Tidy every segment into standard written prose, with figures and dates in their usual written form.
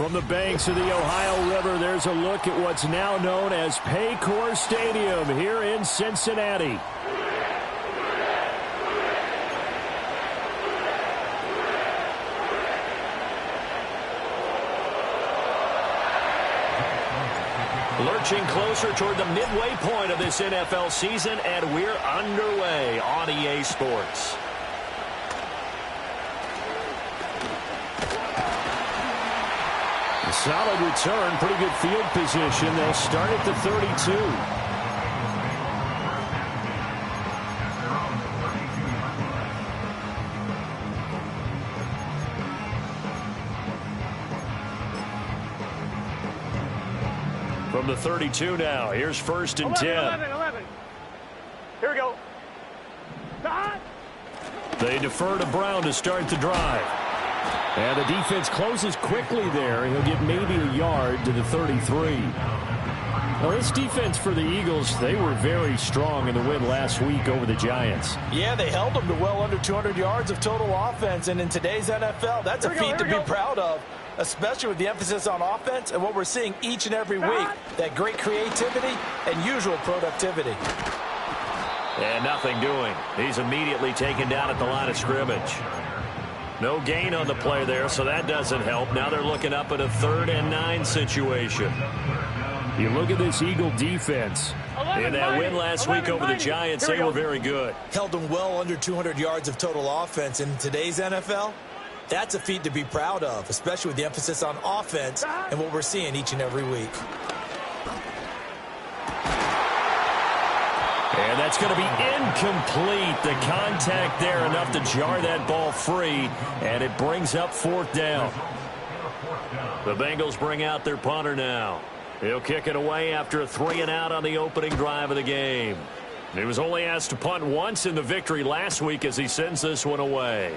From the banks of the Ohio River, there's a look at what's now known as Paycor Stadium here in Cincinnati. Lurching closer toward the midway point of this NFL season, and we're underway on EA Sports. A solid return, pretty good field position. They'll start at the 32. From the 32 now, here's 1st and 10. 11. Here we go. They defer to Brown to start the drive. And the defense closes quickly there. He'll get maybe a yard to the 33. Well, this defense for the Eagles, they were very strong in the win last week over the Giants. Yeah, they held them to well under 200 yards of total offense. And in today's NFL, that's a feat to be proud of, especially with the emphasis on offense and what we're seeing each and every week, that great creativity and usual productivity. And nothing doing. He's immediately taken down at the line of scrimmage. No gain on the play there, so that doesn't help. Now they're looking up at a 3rd and 9 situation. You look at this Eagle defense. In that win last week over the Giants, they were very good. Held them well under 200 yards of total offense. In today's NFL, that's a feat to be proud of, especially with the emphasis on offense and what we're seeing each and every week. And that's going to be incomplete. The contact there enough to jar that ball free, and it brings up 4th down. The Bengals bring out their punter now. He'll kick it away after a 3-and-out on the opening drive of the game. He was only asked to punt once in the victory last week as he sends this one away.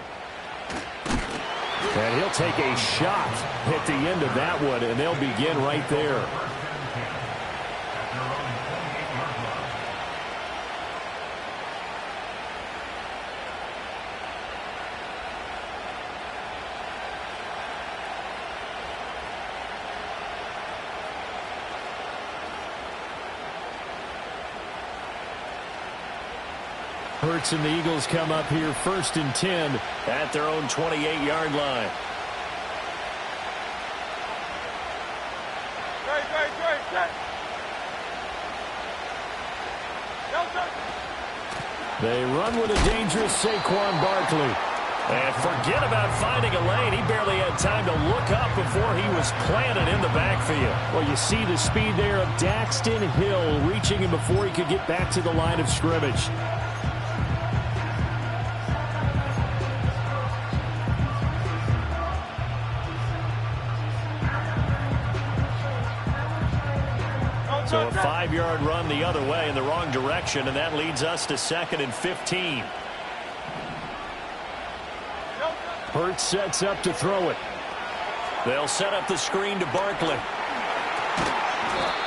And he'll take a shot at the end of that one, and they'll begin right there. Hurts and the Eagles come up here 1st and 10 at their own 28-yard line. They run with a dangerous Saquon Barkley. And forget about finding a lane. He barely had time to look up before he was planted in the backfield. Well, you see the speed there of Daxton Hill reaching him before he could get back to the line of scrimmage. So a 5-yard run the other way in the wrong direction, and that leads us to 2nd and 15. Hurts sets up to throw it. They'll set up the screen to Barkley.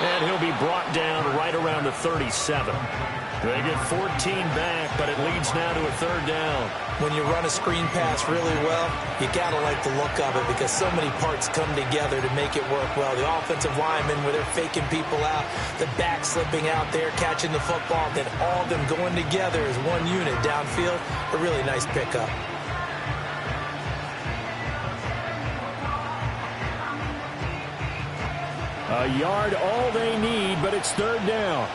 And he'll be brought down right around the 37. They get 14 back, but it leads now to a 3rd down. When you run a screen pass really well, you got to like the look of it because so many parts come together to make it work well. The offensive linemen, where they're faking people out, the back slipping out there, catching the football, then all of them going together as one unit downfield. A really nice pickup. A yard all they need, but it's 3rd down.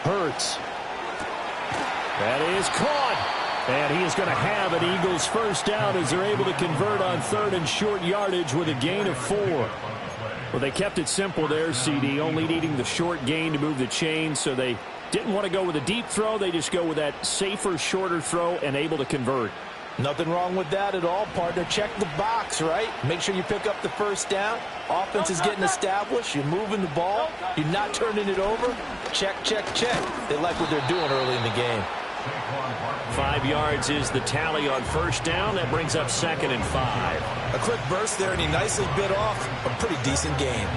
Hurts. That is caught. And he is going to have an Eagles 1st down as they're able to convert on 3rd and short yardage with a gain of 4. Well, they kept it simple there, CD, only needing the short gain to move the chain, so they didn't want to go with a deep throw. They just go with that safer, shorter throw and able to convert. Nothing wrong with that at all, partner. Check the box, right? Make sure you pick up the 1st down. Offense is getting established. You're moving the ball. You're not turning it over. Check, check, check. They like what they're doing early in the game. 5 yards is the tally on 1st down. That brings up 2nd and 5. A quick burst there, and he nicely bit off a pretty decent gain.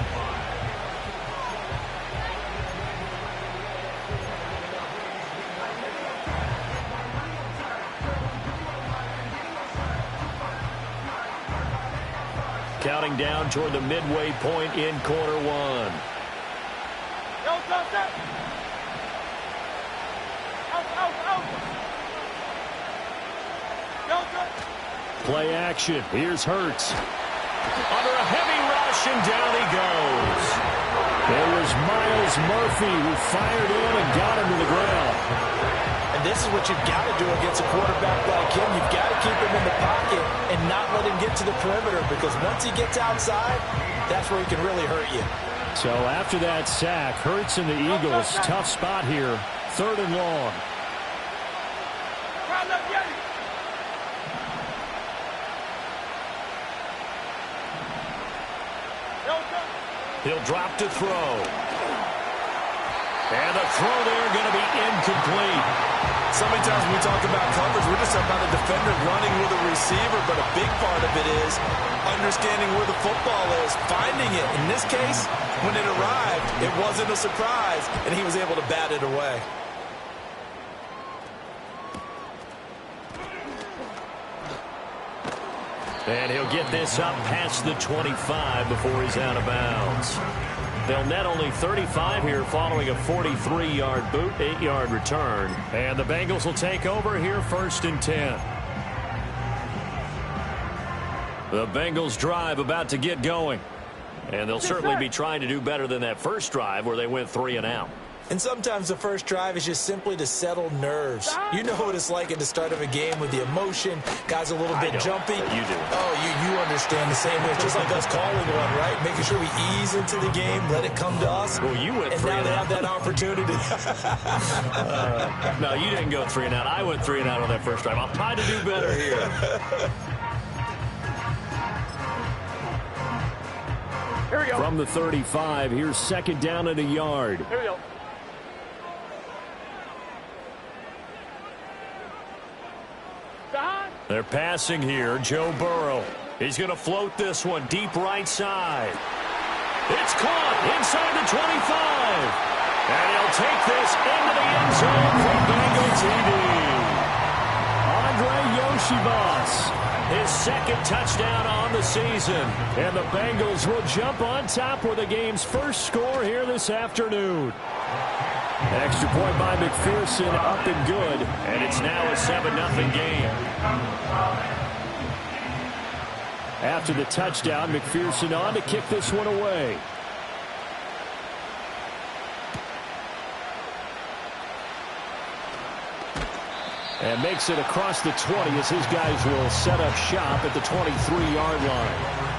counting down toward the midway point in quarter one. Play action. Here's Hurts. Under a heavy rush, and down he goes. There was Miles Murphy who fired in and got him to the ground. And this is what you've got to do against a quarterback like him. You've got to keep him in the pocket and not let him get to the perimeter, because once he gets outside, that's where he can really hurt you. So after that sack, Hurts and the Eagles, tough spot here, 3rd and long. He'll drop to throw. And the throw there going to be incomplete. So many times when we talk about coverage, we're just talking about a defender running with a receiver, but a big part of it is understanding where the football is, finding it. In this case, when it arrived, it wasn't a surprise, and he was able to bat it away. And he'll get this up past the 25 before he's out of bounds. They'll net only 35 here following a 43-yard boot, 8-yard return. And the Bengals will take over here 1st and 10. The Bengals drive about to get going. And they'll certainly be trying to do better than that first drive where they went 3 and out. And sometimes the first drive is just simply to settle nerves. You know what it's like at the start of a game with the emotion. Guys a little bit jumpy. You do. Oh, you understand the same way. It's just like us calling one, right? Making sure we ease into the game, let it come to us. Well, you went 3 and out. And now they have that opportunity. No, you didn't go 3 and out. I went 3 and out on that first drive. I'll try to do better here. Here we go. From the 35, here's 2nd down and a yard. Here we go. They're passing here. Joe Burrow. He's going to float this one deep right side. It's caught inside the 25. And he'll take this into the end zone for Bengal TD. Andre Yoshibas, his 2nd touchdown on the season. And the Bengals will jump on top with the game's first score here this afternoon. Extra point by McPherson, up and good, and it's now a 7-0 game. After the touchdown, McPherson on to kick this one away. And makes it across the 20 as his guys will set up shop at the 23-yard line.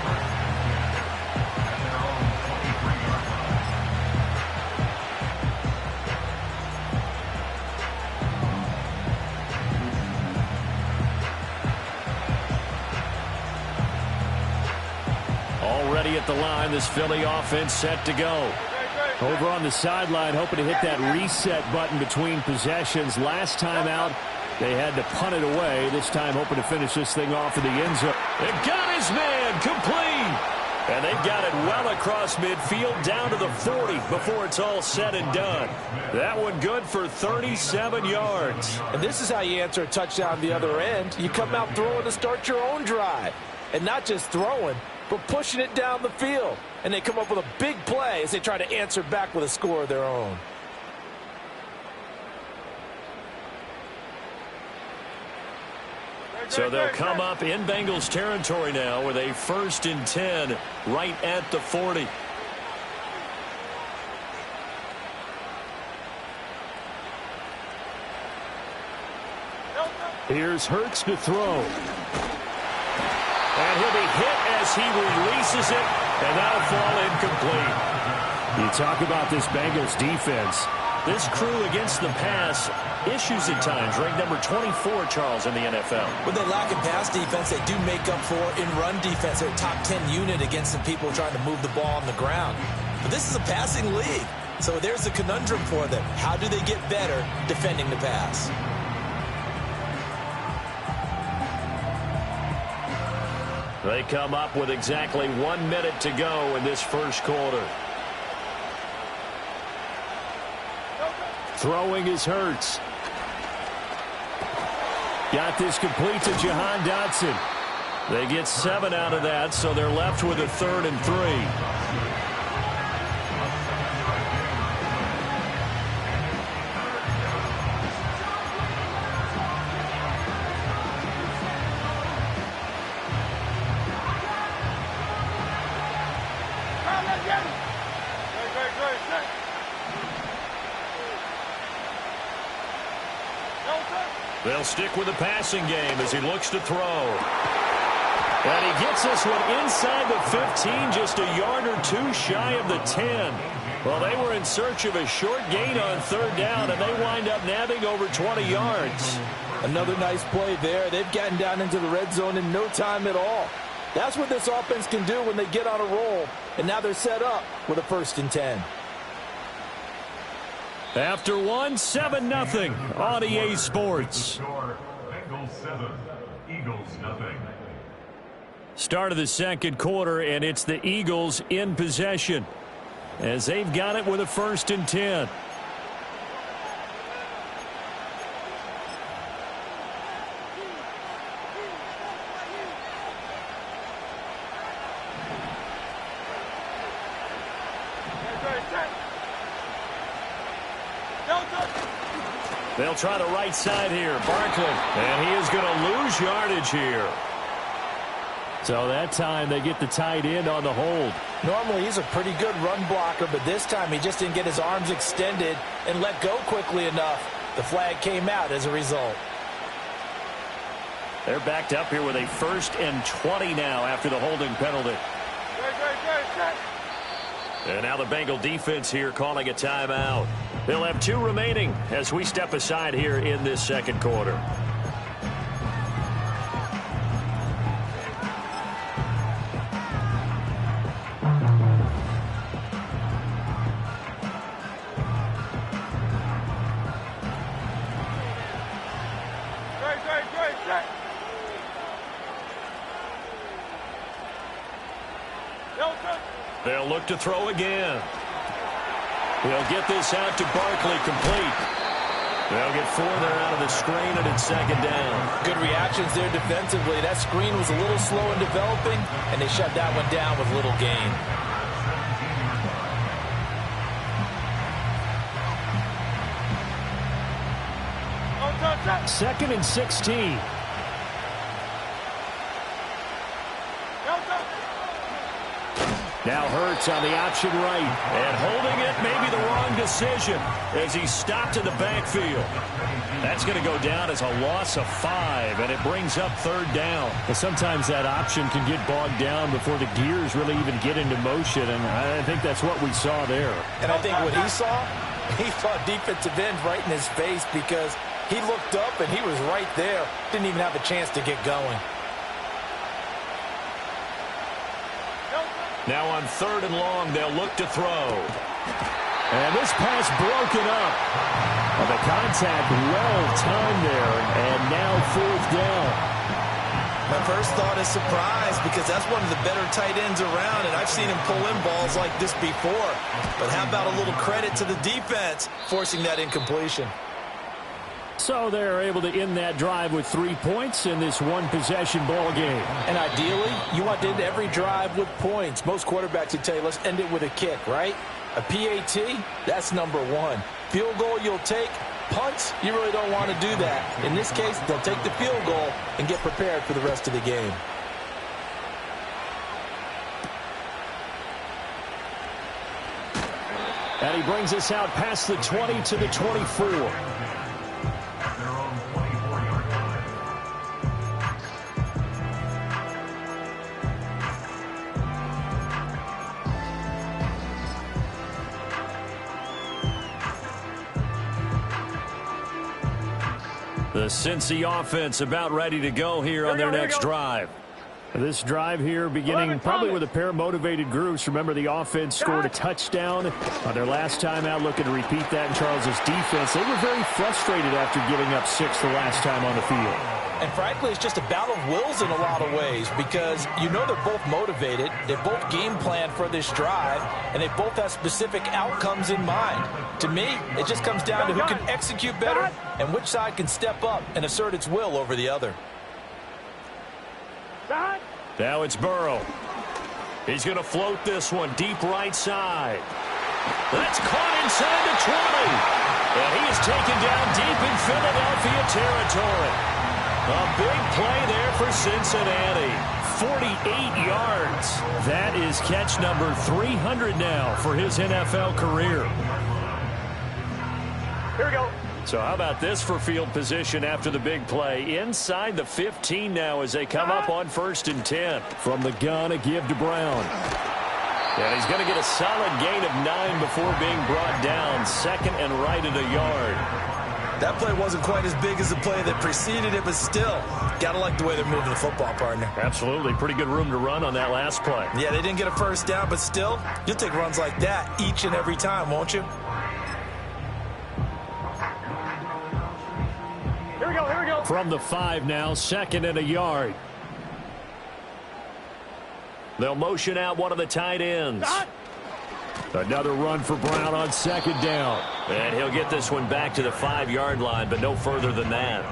Already at the line, this Philly offense set to go. Over on the sideline, hoping to hit that reset button between possessions. Last time out, they had to punt it away. This time, hoping to finish this thing off in the end zone. They got his man complete. And they've got it well across midfield down to the 40 before it's all said and done. That one good for 37 yards. And this is how you answer a touchdown the other end. You come out throwing to start your own drive. And not just throwing, but pushing it down the field. And they come up with a big play as they try to answer back with a score of their own. So they'll come up in Bengals territory now with a 1st and 10 right at the 40. Here's Hurts to throw. And he'll be hit as he releases it, and that'll fall incomplete. You talk about this Bengals defense. This crew against the pass, issues at times, ranked number 24, Charles, in the NFL. When they lack in pass defense, they do make up for in run defense. They're a top 10 unit against the people trying to move the ball on the ground. But this is a passing league, so there's a conundrum for them. How do they get better defending the pass? They come up with exactly 1 minute to go in this first quarter. Throwing is Hurts. Got this complete to Jahan Dotson. They get 7 out of that, so they're left with a 3rd and 3. They'll stick with the passing game as he looks to throw. And he gets this one inside the 15, just a yard or 2 shy of the 10. Well, they were in search of a short gain on 3rd down, and they wind up nabbing over 20 yards. Another nice play there. They've gotten down into the red zone in no time at all. That's what this offense can do when they get on a roll. And now they're set up with a 1st and 10. After 1, 7-0 on EA Sports. Bengals 7, Eagles nothing. Start of the second quarter, and it's the Eagles in possession as they've got it with a 1st and 10. They'll try the right side here. Barkley. And he is going to lose yardage here. So that time they get the tight end on the hold. Normally he's a pretty good run blocker, but this time he just didn't get his arms extended and let go quickly enough. The flag came out as a result. They're backed up here with a 1st and 20 now after the holding penalty. And now the Bengal defense here calling a timeout. They'll have 2 remaining as we step aside here in this second quarter. They'll look to throw again. He'll get this out to Barkley, complete. They'll get 4 there out of the screen, and it's 2nd down. Good reactions there defensively. That screen was a little slow in developing, and they shut that one down with little gain. 2nd and 16. Now Hurts on the option right, and holding it may be the wrong decision as he's stopped in the backfield. That's going to go down as a loss of 5, and it brings up 3rd down. But sometimes that option can get bogged down before the gears really even get into motion, and I think that's what we saw there. And I think what he saw defensive end right in his face because he looked up and he was right there. Didn't even have a chance to get going. Now on 3rd and long, they'll look to throw. And this pass broken up. And the contact well-timed there, and now 4th down. My first thought is surprise because that's one of the better tight ends around, and I've seen him pull in balls like this before. But how about a little credit to the defense forcing that incompletion? So they're able to end that drive with 3 points in this one-possession ball game. And ideally, you want to end every drive with points. Most quarterbacks would tell you, let's end it with a kick, right? A PAT, that's number 1. Field goal you'll take. Punts, you really don't want to do that. In this case, they'll take the field goal and get prepared for the rest of the game. And he brings us out past the 20 to the 24. The Cincy offense about ready to go here on their next drive. This drive here beginning probably with a pair of motivated groups. Remember, the offense scored a touchdown on their last time out, looking to repeat that in Charles's defense. They were very frustrated after giving up 6 the last time on the field. And frankly, it's just a battle of wills in a lot of ways because you know they're both motivated, they both game plan for this drive, and they both have specific outcomes in mind. To me, it just comes down to who can execute better and which side can step up and assert its will over the other. Now it's Burrow. He's going to float this one deep right side. That's caught inside the 20. And he is taken down deep in Philadelphia territory. A big play there for Cincinnati. 48 yards. That is catch number 300 now for his NFL career. Here we go. So how about this for field position after the big play? Inside the 15 now as they come up on 1st and 10. From the gun, a give to Brown. And he's going to get a solid gain of 9 before being brought down. 2nd and right at a yard. That play wasn't quite as big as the play that preceded it, but still, got to like the way they're moving the football, partner. Absolutely. Pretty good room to run on that last play. Yeah, they didn't get a first down, but still, you'll take runs like that each and every time, won't you? Here we go, here we go. From the 5 now, 2nd and a yard. They'll motion out one of the tight ends. Another run for Brown on 2nd down. And he'll get this one back to the 5-yard line, but no further than that.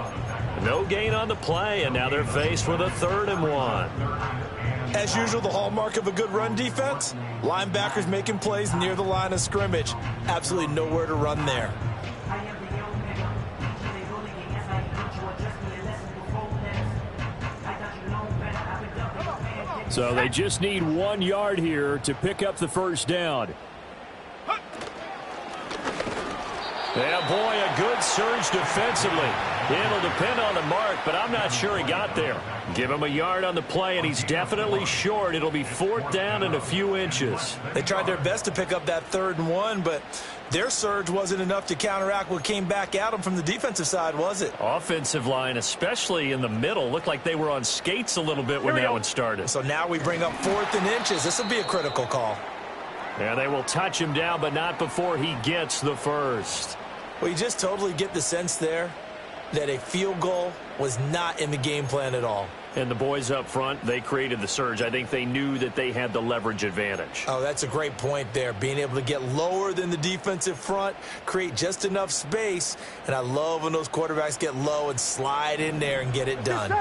No gain on the play, and now they're faced with a 3rd and 1. As usual, the hallmark of a good run defense, linebackers making plays near the line of scrimmage. Absolutely nowhere to run there. So they just need 1 yard here to pick up the first down. Yeah, boy, a good surge defensively. It'll depend on the mark, but I'm not sure he got there. Give him a yard on the play, and he's definitely short. It'll be 4th down and a few inches. They tried their best to pick up that 3rd and 1, but their surge wasn't enough to counteract what came back at them from the defensive side, was it? Offensive line, especially in the middle, looked like they were on skates a little bit when that one started. So now we bring up 4th and inches. This will be a critical call. Yeah, they will touch him down, but not before he gets the first. Well, you just totally get the sense there that a field goal was not in the game plan at all. And the boys up front, they created the surge. I think they knew that they had the leverage advantage. Oh, that's a great point there. Being able to get lower than the defensive front, create just enough space. And I love when those quarterbacks get low and slide in there and get it done.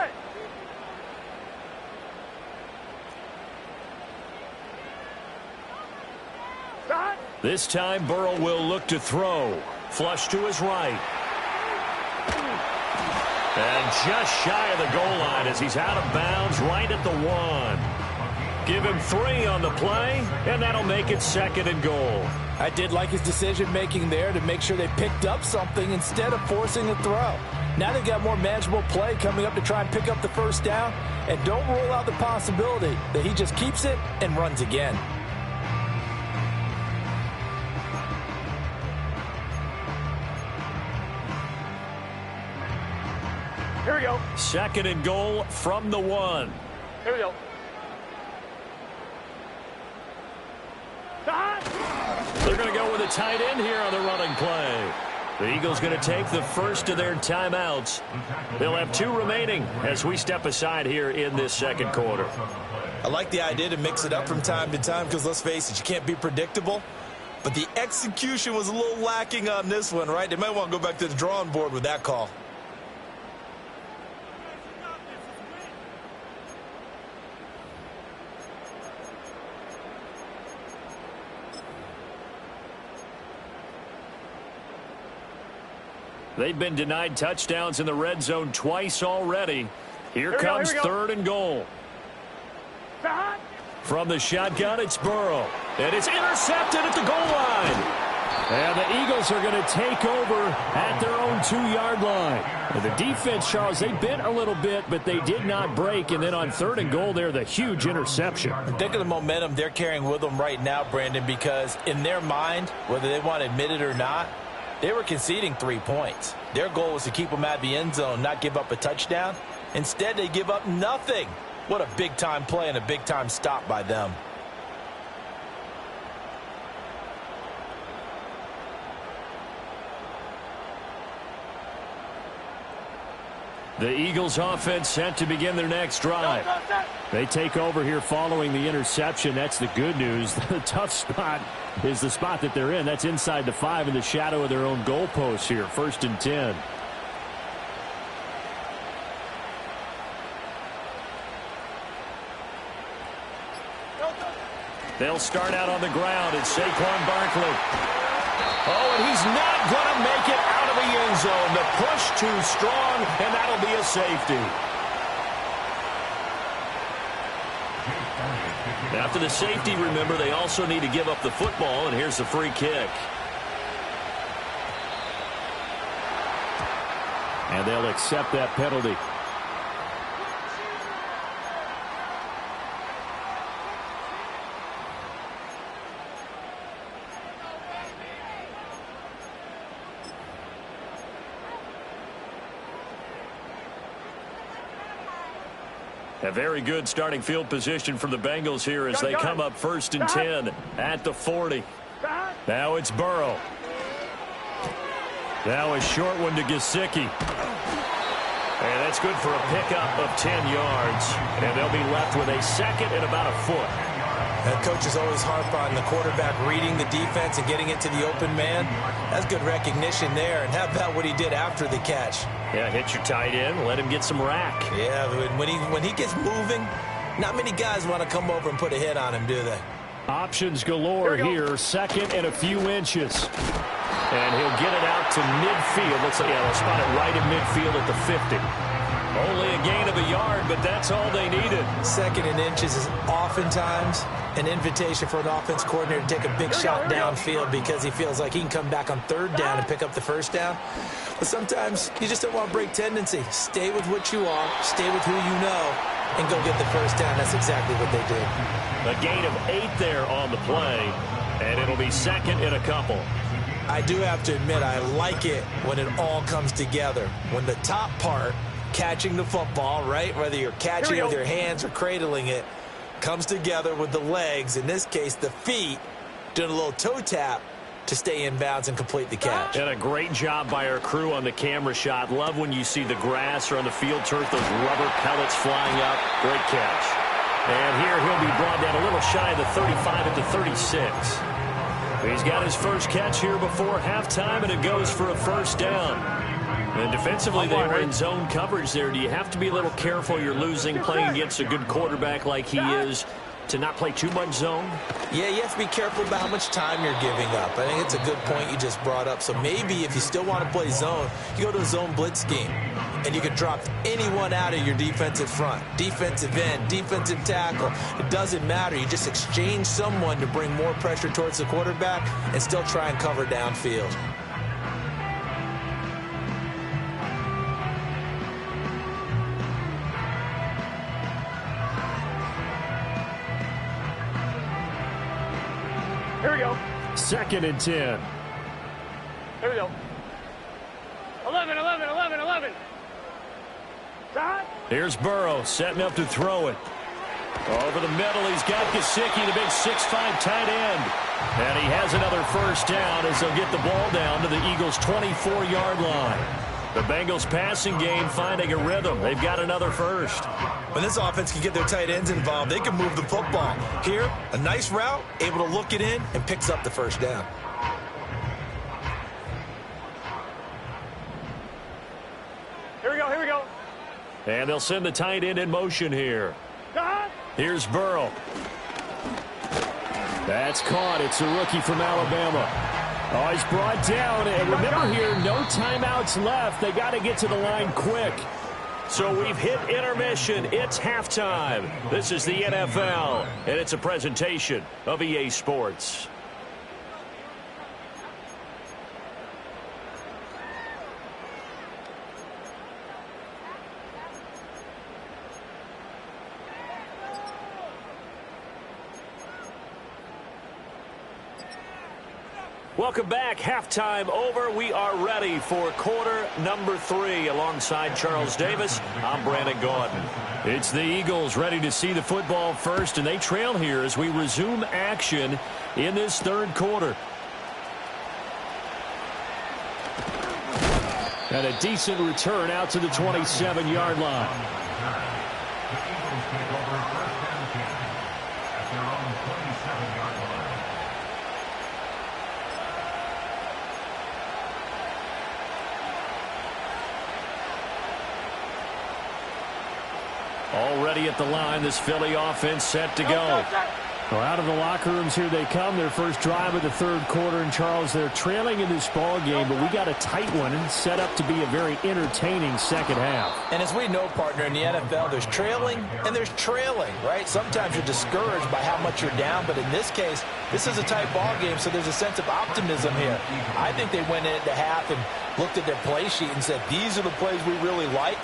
This time, Burrow will look to throw. Flush to his right. And just shy of the goal line as he's out of bounds right at the 1. Give him 3 on the play, and that'll make it 2nd and goal. I did like his decision-making there to make sure they picked up something instead of forcing a throw. Now they've got more manageable play coming up to try and pick up the first down, and don't rule out the possibility that he just keeps it and runs again. Here we go. 2nd and goal from the 1. Here we go. They're going to go with a tight end here on the running play. The Eagles going to take the first of their timeouts. They'll have 2 remaining as we step aside here in this 2nd quarter. I like the idea to mix it up from time to time because, let's face it, you can't be predictable. But the execution was a little lacking on this one, right? They might want to go back to the drawing board with that call. They've been denied touchdowns in the red zone twice already. Here comes 3rd and goal. From the shotgun, it's Burrow. And it's intercepted at the goal line. And the Eagles are going to take over at their own 2-yard line. And the defense, Charles, they bent a little bit, but they did not break. And then on 3rd and goal there, the huge interception. Think of the momentum they're carrying with them right now, Brandon, because in their mind, whether they want to admit it or not, they were conceding 3 points. Their goal was to keep them out of the end zone, not give up a touchdown. Instead, they give up nothing. What a big-time play and a big-time stop by them. The Eagles offense set to begin their next drive. They take over here following the interception. That's the good news. The tough spot is the spot that they're in. That's inside the 5 in the shadow of their own goalpost here. 1st and 10. They'll start out on the ground. It's Saquon Barkley. Oh, and he's not going to make it out of the end zone. The push too strong, and that'll be a safety. After the safety, remember, they also need to give up the football, and here's the free kick. And they'll accept that penalty. A very good starting field position for the Bengals here as they come up 1st and 10 at the 40. Now it's Burrow. Now a short one to Gesicki. And that's good for a pickup of 10 yards. And they'll be left with a second and about a foot. And coaches always harp on the quarterback reading the defense and getting it to the open man. That's good recognition there. And how about what he did after the catch? Yeah, hit your tight end, let him get some rack. Yeah, when he gets moving, not many guys want to come over and put a hit on him, do they? Options galore here. Second and a few inches. And he'll get it out to midfield. Looks like, yeah, they'll spot it right in midfield at the 50. Only a gain of a yard, but that's all they needed. Second and inches is oftentimes an invitation for an offense coordinator to take a big shot downfield because he feels like he can come back on 3rd down and pick up the 1st down. But sometimes you just don't want to break tendency. Stay with what you are, stay with who you know, and go get the 1st down. That's exactly what they did. A gain of 8 there on the play, and it'll be second and a couple. I do have to admit, I like it when it all comes together. When the top part, catching the football, right, whether you're catching it with your hands or cradling it, comes together with the legs, in this case the feet, doing a little toe tap to stay in bounds and complete the catch. And a great job by our crew on the camera shot. Love when you see the grass or on the field turf, those rubber pellets flying up. Great catch. And here he'll be brought down a little shy of the 35 at the 36. He's got his first catch here before halftime, and it goes for a 1st down. And defensively, they were in zone coverage there. Do you have to be a little careful? You're losing playing against a good quarterback like he is to not play too much zone? Yeah, you have to be careful about how much time you're giving up. I think it's a good point you just brought up. So maybe if you still want to play zone, you go to a zone blitz scheme. And you can drop anyone out of your defensive front. Defensive end, defensive tackle. It doesn't matter. You just exchange someone to bring more pressure towards the quarterback and still try and cover downfield. Here we go. 2nd and 10. Here we go. 11, 11, 11, 11. Here's Burrow setting up to throw it. Over the middle, he's got Gesicki, the big 6'5" tight end. And he has another 1st down as they'll get the ball down to the Eagles' 24-yard line. The Bengals passing game finding a rhythm. They've got another 1st. When this offense can get their tight ends involved, they can move the football. Here, a nice route, able to look it in, and picks up the 1st down. Here we go, here we go. And they'll send the tight end in motion here. Here's Burrow. That's caught. It's a rookie from Alabama. Oh, he's brought down. And remember here, no timeouts left. They got to get to the line quick. So we've hit intermission. It's halftime. This is the NFL, and it's a presentation of EA Sports. Welcome back. Halftime over. We are ready for quarter number 3. Alongside Charles Davis, I'm Brandon Gordon. It's the Eagles ready to see the football first, and they trail here as we resume action in this 3rd quarter. And a decent return out to the 27-yard line. Already at the line, this Philly offense set to go. Well, out of the locker rooms here they come. Their first drive of the third quarter. And, Charles, they're trailing in this ball game, but we got a tight one and set up to be a very entertaining second half. And as we know, partner, in the NFL, there's trailing and there's trailing, right? Sometimes you're discouraged by how much you're down, but in this case, this is a tight ball game, so there's a sense of optimism here. I think they went into half and looked at their play sheet and said, these are the plays we really like.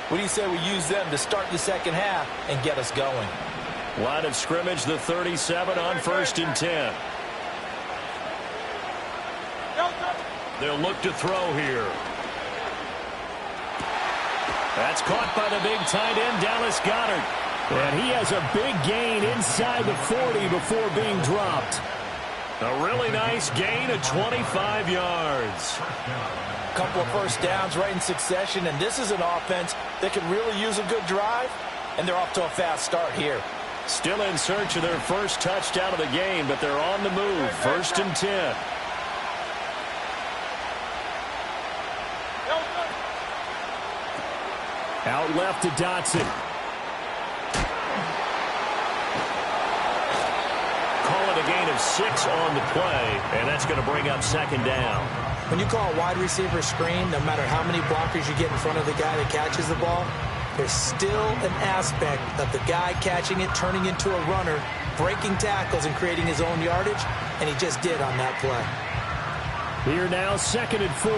What do you say we use them to start the second half and get us going? Line of scrimmage, the 37 on 1st and 10. They'll look to throw here. That's caught by the big tight end, Dallas Goedert. And he has a big gain inside the 40 before being dropped. A really nice gain of 25 yards. Couple of first downs right in succession, and this is an offense that can really use a good drive, and they're off to a fast start here. Still in search of their first touchdown of the game, but they're on the move. 1st and 10. Out left to Dotson. Call it a gain of 6 on the play, and that's going to bring up 2nd down. When you call a wide receiver screen, no matter how many blockers you get in front of the guy that catches the ball, there's still an aspect of the guy catching it, turning into a runner, breaking tackles and creating his own yardage, and he just did on that play. Here now, 2nd and 4.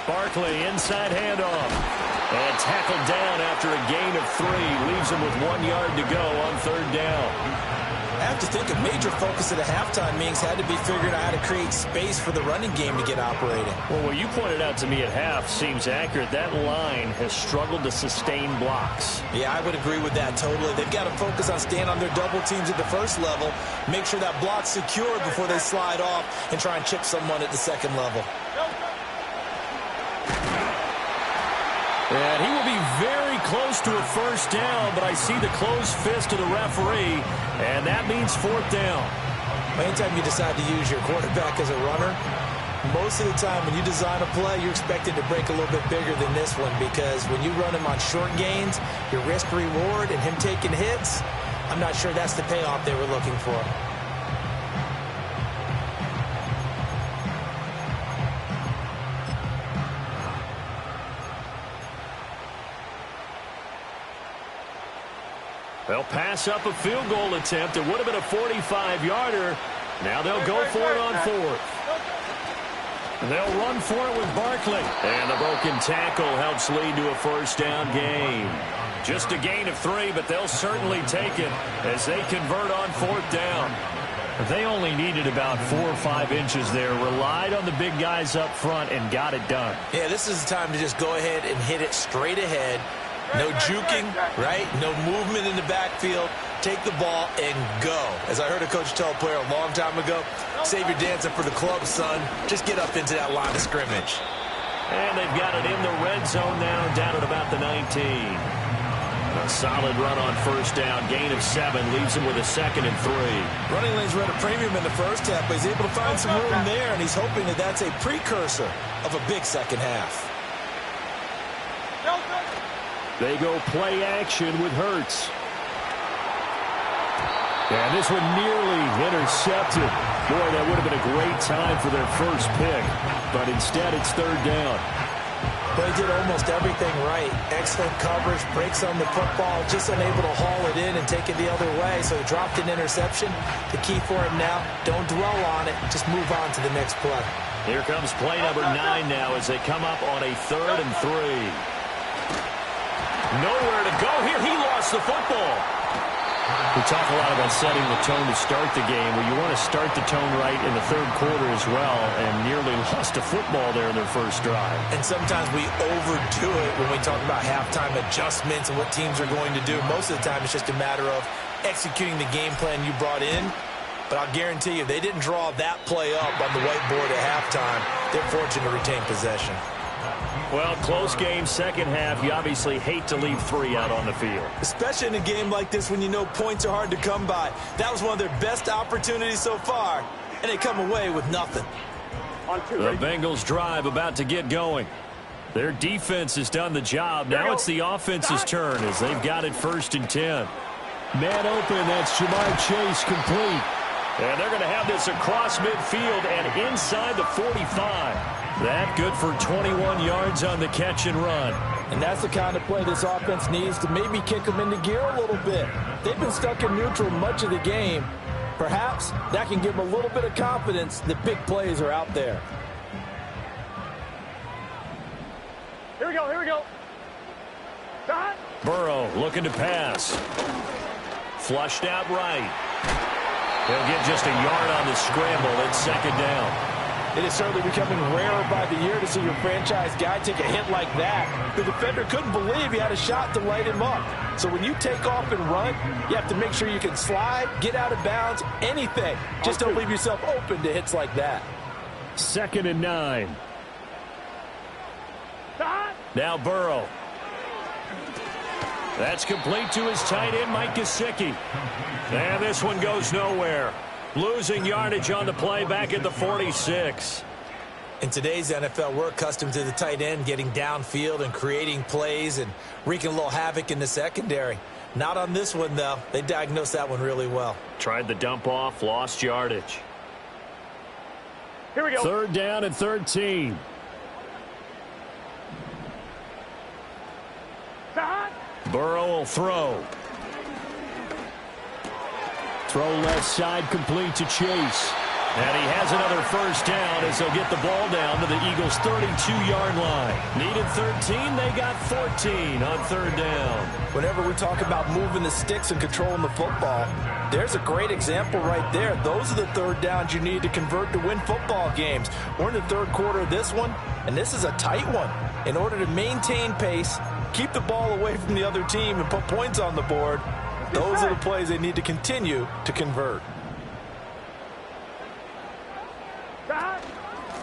Barkley, inside handoff. And tackled down after a gain of 3. Leaves him with 1 yard to go on 3rd down. I have to think a major focus at a halftime meetings had to be figuring out how to create space for the running game to get operating. Well, what you pointed out to me at half seems accurate. That line has struggled to sustain blocks. Yeah, I would agree with that totally. They've got to focus on staying on their double teams at the first level, make sure that block's secured before they slide off and try and chip someone at the second level. And he will be very close to a first down, but I see the closed fist of the referee, and that means 4th down. Anytime you decide to use your quarterback as a runner, most of the time when you design a play, you're expected to break a little bit bigger than this one, because when you run him on short gains, your risk-reward and him taking hits, I'm not sure that's the payoff they were looking for. They'll pass up a field goal attempt. It would have been a 45-yarder. Now they'll go for it on 4th. They'll run for it with Barkley. And the broken tackle helps lead to a first down gain. Just a gain of 3, but they'll certainly take it as they convert on 4th down. They only needed about 4 or 5 inches there. Relied on the big guys up front and got it done. Yeah, this is the time to just go ahead and hit it straight ahead. No juking, right? No movement in the backfield. Take the ball and go. As I heard a coach tell a player a long time ago, save your dancing for the club, son. Just get up into that line of scrimmage. And they've got it in the red zone now, down at about the 19. A solid run on first down. Gain of 7 leaves him with a 2nd and 3. Running lanes were at a premium in the first half, but he's able to find some room there, and he's hoping that that's a precursor of a big second half. They go play action with Hurts. And this one nearly intercepted. Boy, that would have been a great time for their first pick. But instead, it's 3rd down. Well, he did almost everything right. Excellent coverage, breaks on the football, just unable to haul it in and take it the other way. So he dropped an interception. The key for him now, don't dwell on it. Just move on to the next play. Here comes play number 9 now as they come up on a 3rd and 3. Nowhere to go here. He lost the football. We talk a lot about setting the tone to start the game. Well, you want to start the tone right in the 3rd quarter as well, and nearly lost a football there in their first drive. And sometimes we overdo it when we talk about halftime adjustments and what teams are going to do. Most of the time, it's just a matter of executing the game plan you brought in. But I'll guarantee you, they didn't draw that play up on the whiteboard at halftime. They're fortunate to retain possession. Well, close game, second half. You obviously hate to leave 3 out on the field. Especially in a game like this when you know points are hard to come by. That was one of their best opportunities so far, and they come away with nothing. The Bengals drive about to get going. Their defense has done the job. Now it's the offense's turn as they've got it 1st and 10. Man open, that's Jamar Chase complete. And they're going to have this across midfield and inside the 45. That good for 21 yards on the catch and run. And that's the kind of play this offense needs to maybe kick them into gear a little bit. They've been stuck in neutral much of the game. Perhaps that can give them a little bit of confidence that big plays are out there. Here we go, here we go. Shot. Burrow looking to pass. Flushed out right. They'll get just a yard on the scramble. It's 2nd down. It is certainly becoming rarer by the year to see your franchise guy take a hit like that. The defender couldn't believe he had a shot to light him up. So when you take off and run, you have to make sure you can slide, get out of bounds, anything. Just don't leave yourself open to hits like that. 2nd and 9. Shot. Now Burrow. That's complete to his tight end, Mike Gesicki. And this one goes nowhere. Losing yardage on the play back at the 46. In today's NFL, we're accustomed to the tight end getting downfield and creating plays and wreaking a little havoc in the secondary. Not on this one, though. They diagnosed that one really well. Tried the dump off, lost yardage. Here we go. 3rd down and 13. Shot. Burrow will throw. Throw left side complete to Chase. And he has another 1st down as they'll get the ball down to the Eagles' 32-yard line. Needed 13, they got 14 on 3rd down. Whenever we talk about moving the sticks and controlling the football, there's a great example right there. Those are the 3rd downs you need to convert to win football games. We're in the 3rd quarter of this one, and this is a tight one. In order to maintain pace, keep the ball away from the other team, and put points on the board, those are the plays they need to continue to convert.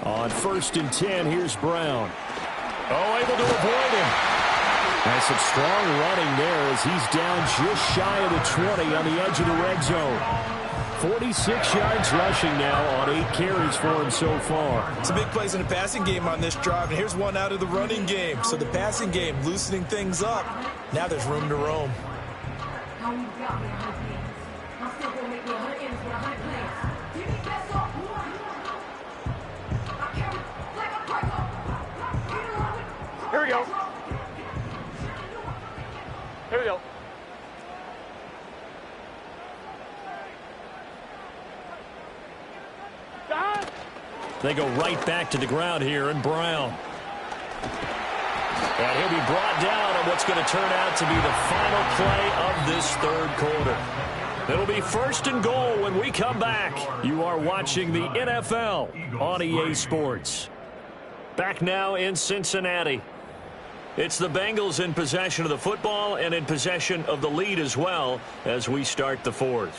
On 1st and 10, here's Brown. Oh, able to avoid him. Nice and strong running there as he's down just shy of the 20 on the edge of the red zone. 46 yards rushing now on 8 carries for him so far. Some big plays in the passing game on this drive, and here's one out of the running game. So the passing game loosening things up. Now there's room to roam. Here we go. Here we go. Shot. They go right back to the ground here, and Brown. And he'll be brought down on what's going to turn out to be the final play of this 3rd quarter. It'll be 1st and goal when we come back. You are watching the NFL on EA Sports. Back now in Cincinnati. It's the Bengals in possession of the football and in possession of the lead as well as we start the 4th.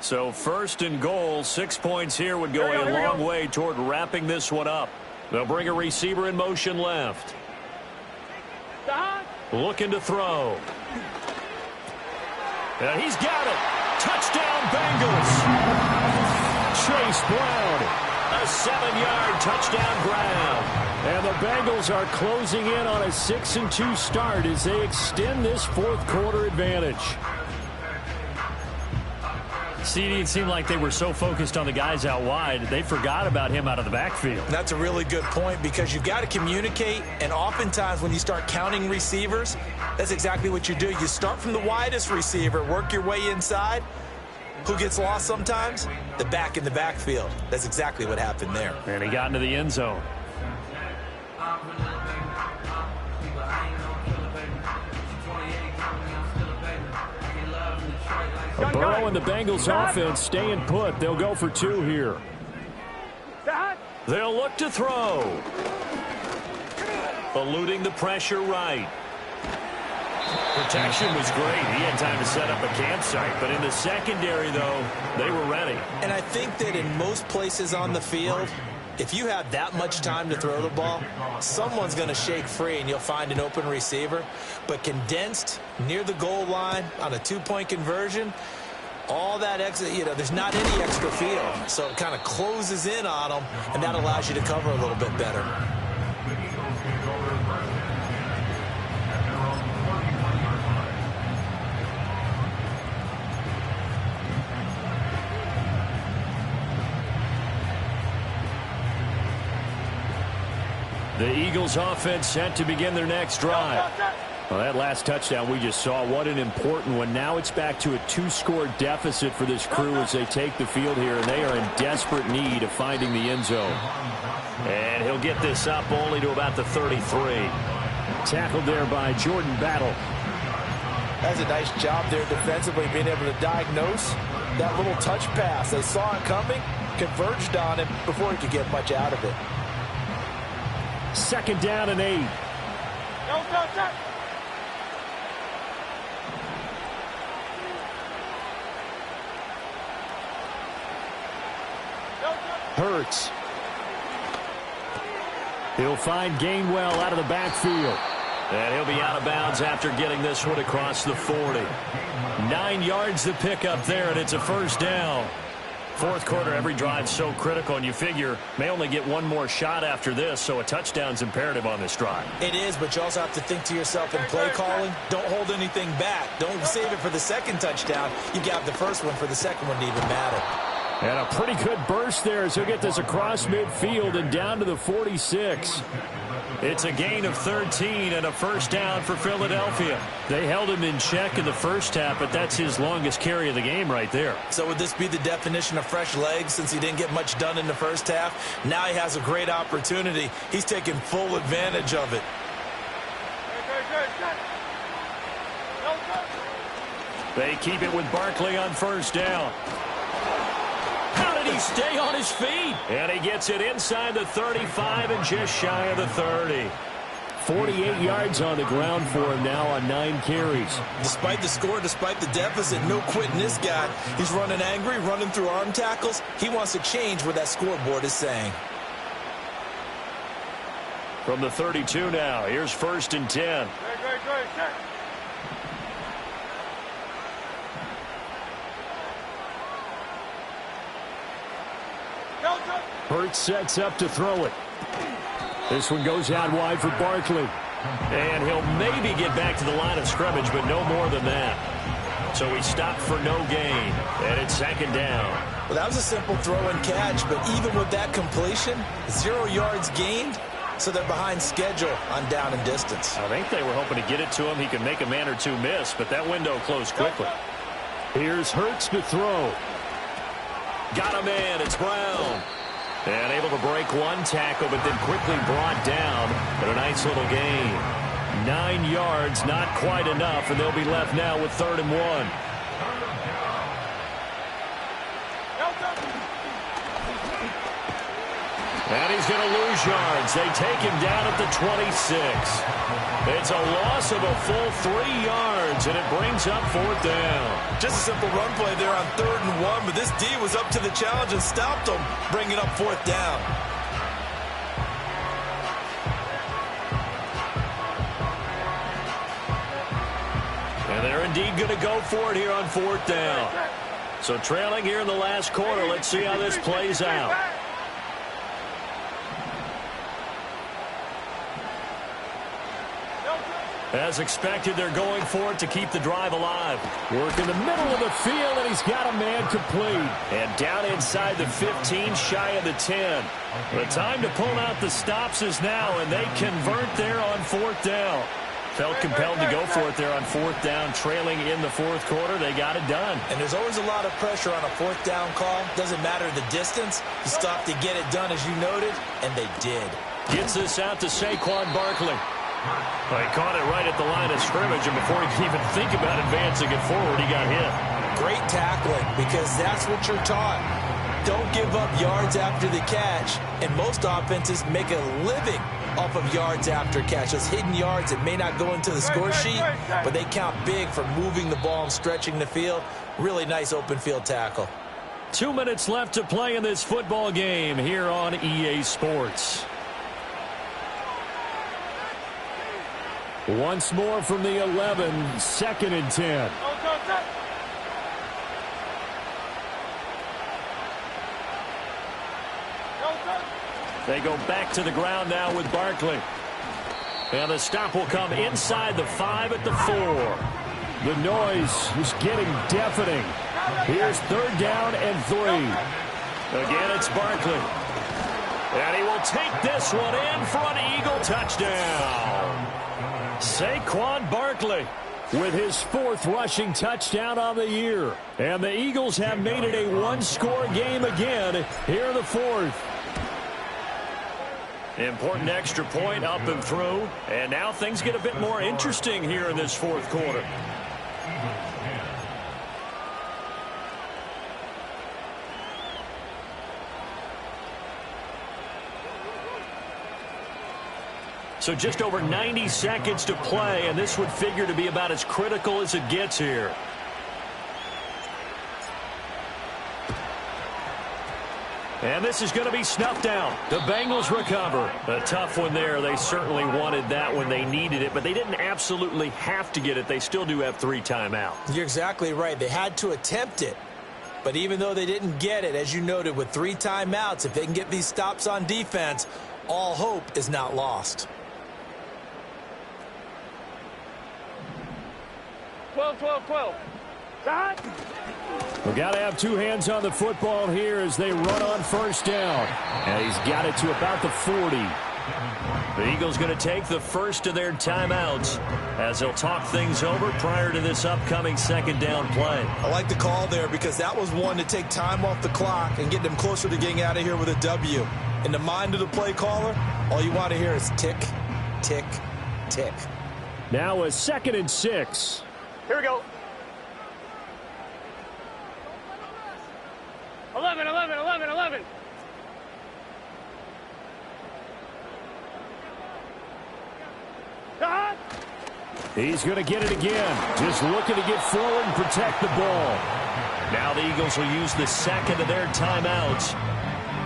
So 1st and goal, 6 points here would go a long way toward wrapping this one up. They'll bring a receiver in motion left. Shot. Looking to throw. And he's got it. Touchdown Bengals. Chase Brown. A 7-yard touchdown grab. And the Bengals are closing in on a 6-2 start as they extend this 4th quarter advantage. CD, it seemed like they were so focused on the guys out wide, they forgot about him out of the backfield. That's a really good point because you've got to communicate, and oftentimes when you start counting receivers, that's exactly what you do. You start from the widest receiver, work your way inside. Who gets lost sometimes? The back in the backfield. That's exactly what happened there. And he got into the end zone. Burrow and the Bengals offense staying put. They'll go for 2 here. They'll look to throw. Eluding the pressure right. Protection was great. He had time to set up a campsite. But in the secondary, though, they were ready. And I think that in most places on the field, if you have that much time to throw the ball, someone's going to shake free and you'll find an open receiver. But condensed near the goal line on a 2-point conversion, All that extra, there's not any extra field. So it kind of closes in on them, and that allows you to cover a little bit better. The Eagles offense set to begin their next drive. Well, that last touchdown we just saw, what an important one. Now it's back to a 2-score deficit for this crew as they take the field here, and they are in desperate need of finding the end zone. And he'll get this up only to about the 33. Tackled there by Jordan Battle. That's a nice job there defensively, being able to diagnose that little touch pass. They saw it coming, converged on him before he could get much out of it. 2nd down and 8. Hurts. He'll find Gainwell out of the backfield. And he'll be out of bounds after getting this one across the 40. 9 yards to pick up there, and it's a 1st down. Fourth quarter, every drive so critical, and you figure may only get one more shot after this, so a touchdown's imperative on this drive. It is, but you also have to think to yourself in play calling, don't hold anything back. Don't save it for the second touchdown. You got the first one for the second one to even matter. And a pretty good burst there as he'll get this across midfield and down to the 46. It's a gain of 13 and a 1st down for Philadelphia. They held him in check in the first half, but that's his longest carry of the game right there. So would this be the definition of fresh legs since he didn't get much done in the first half? Now he has a great opportunity. He's taking full advantage of it. They keep it with Barkley on 1st down. How did he stay on his feet? And he gets it inside the 35 and just shy of the 30. 48 yards on the ground for him now on 9 carries. Despite the score, despite the deficit, no quitting this guy. He's running angry, running through arm tackles. He wants to change what that scoreboard is saying. From the 32 now, here's 1st and 10. Hurts sets up to throw it. This one goes out wide for Barkley. And he'll maybe get back to the line of scrimmage, but no more than that. So he stopped for no gain, and it's 2nd down. Well, that was a simple throw and catch, but even with that completion, 0 yards gained, so they're behind schedule on down and distance. I think they were hoping to get it to him. He could make a man or two miss, but that window closed quickly. Here's Hurts to throw. Got a man. It's Brown. And able to break one tackle, but then quickly brought down. But a nice little gain. 9 yards, not quite enough, and they'll be left now with 3rd and 1. And he's going to lose yards. They take him down at the 26. It's a loss of a full 3 yards, and it brings up 4th down. Just a simple run play there on 3rd and 1, but this D was up to the challenge and stopped him, bringing up 4th down. And they're indeed going to go for it here on 4th down. So trailing here in the last quarter, let's see how this plays out. As expected, they're going for it to keep the drive alive. Work in the middle of the field, and he's got a man complete. And down inside the 15, shy of the 10. The time to pull out the stops is now, and they convert there on 4th down. Felt compelled to go for it there on 4th down, trailing in the 4th quarter. They got it done. And there's always a lot of pressure on a 4th down call. Doesn't matter the distance. You stop to get it done, as you noted, and they did. Gets this out to Saquon Barkley. Well, he caught it right at the line of scrimmage, and before he could even think about advancing it forward, he got hit. Great tackling, because that's what you're taught. Don't give up yards after the catch, and most offenses make a living off of yards after catch. Those hidden yards that may not go into the score sheet, but they count big for moving the ball and stretching the field. Really nice open field tackle. 2 minutes left to play in this football game here on EA Sports. Once more from the 11, 2nd and 10. They go back to the ground now with Barkley. And the stop will come inside the 5 at the 4. The noise is getting deafening. Here's 3rd down and 3. Again, it's Barkley. And he will take this one in for an Eagle touchdown. Saquon Barkley with his 4th rushing touchdown on the year. And the Eagles have made it a one-score game again here in the 4th. Important extra point up and through. And now things get a bit more interesting here in this 4th quarter. So just over 90 seconds to play, and this would figure to be about as critical as it gets here. And this is going to be snuffed out. The Bengals recover. A tough one there. They certainly wanted that when they needed it, but they didn't absolutely have to get it. They still do have 3 timeouts. You're exactly right. They had to attempt it. But even though they didn't get it, as you noted, with 3 timeouts, if they can get these stops on defense, all hope is not lost. 12. Shot. We've got to have 2 hands on the football here as they run on 1st down. And he's got it to about the 40. The Eagles going to take the first of their timeouts as they'll talk things over prior to this upcoming 2nd down play. I like the call there because that was one to take time off the clock and get them closer to getting out of here with a W. In the mind of the play caller, all you want to hear is tick, tick, tick. Now a 2nd and 6. Here we go. 11. Shot. He's going to get it again. Just looking to get forward and protect the ball. Now the Eagles will use the 2nd of their timeouts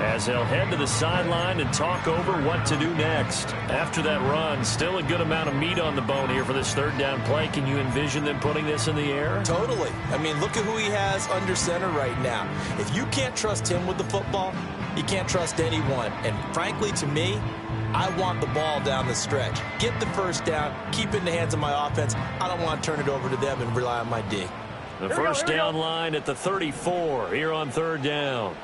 as they'll head to the sideline and talk over what to do next. After that run, still a good amount of meat on the bone here for this 3rd down play. Can you envision them putting this in the air? Totally. I mean, look at who he has under center right now. If you can't trust him with the football, you can't trust anyone. And frankly, to me, I want the ball down the stretch. Get the 1st down, keep it in the hands of my offense. I don't want to turn it over to them and rely on my D. The first down line at the 34 here on 3rd down.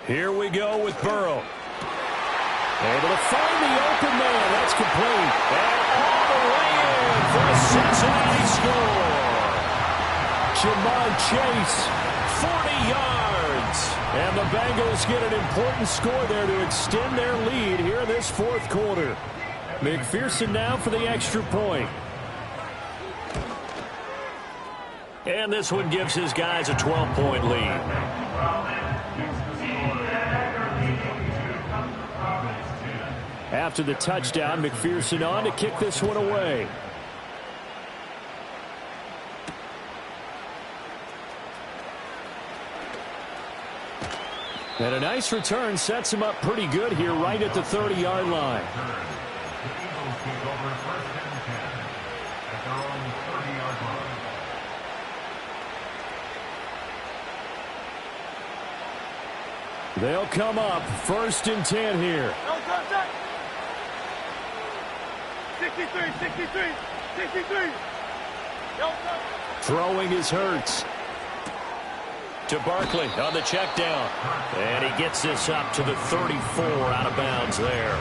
Here we go with Burrow. Able to find the open man. That's complete. And all the way in for a Cincinnati score. Jamar Chase, 40 yards. And the Bengals get an important score there to extend their lead here in this 4th quarter. McPherson now for the extra point. And this one gives his guys a 12-point lead. After the touchdown, McPherson on to kick this one away. And a nice return sets him up pretty good here right at the 30-yard line. They'll come up 1st and 10 here. 63. Throwing is Hurts. To Barkley on the check down. And he gets this up to the 34 out of bounds there.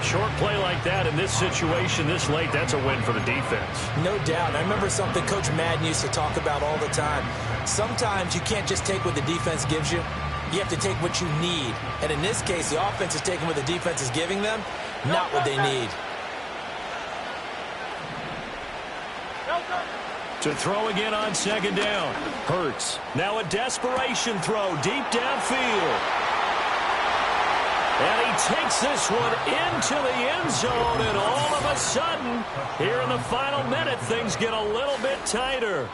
Short play like that in this situation this late, that's a win for the defense. No doubt. I remember something Coach Madden used to talk about all the time. Sometimes you can't just take what the defense gives you. You have to take what you need. And in this case, the offense is taking what the defense is giving them, not what they need. To throw again on 2nd down. Hurts. Now a desperation throw deep downfield. And he takes this one into the end zone, and all of a sudden, here in the final minute, things get a little bit tighter.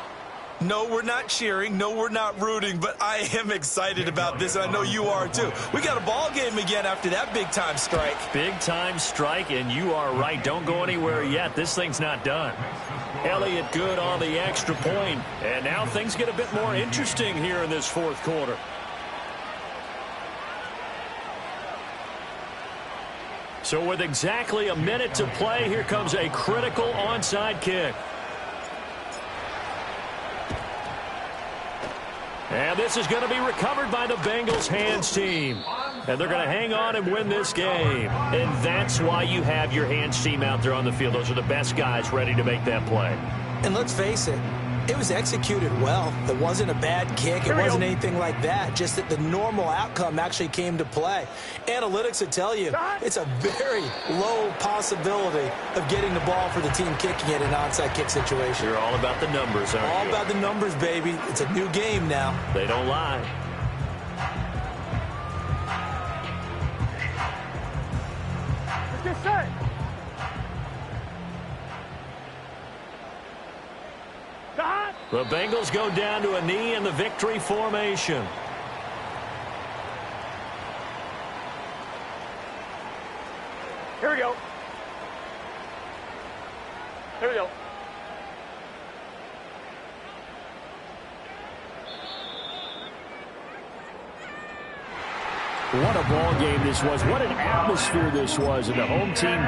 No, we're not cheering. No, we're not rooting, but I am excited about this, and I know you are too. We got a ball game again after that big-time strike. Big-time strike, and you are right. Don't go anywhere yet. This thing's not done. Elliott good on the extra point. And now things get a bit more interesting here in this fourth quarter. So with exactly a minute to play, here comes a critical onside kick. And this is going to be recovered by the Bengals hands team. And they're going to hang on and win this game. And that's why you have your hands team out there on the field. Those are the best guys ready to make that play. And let's face it, it was executed well. It wasn't a bad kick. It wasn't anything like that. Just that the normal outcome actually came to play. Analytics would tell you it's a very low possibility of getting the ball for the team kicking it in an onside kick situation. You're all about the numbers, aren't you? All about the numbers, baby. It's a new game now. They don't lie. Let's get set. The Bengals go down to a knee in the victory formation. Here we go. Here we go. What a ball game this was. What an atmosphere this was. And the home team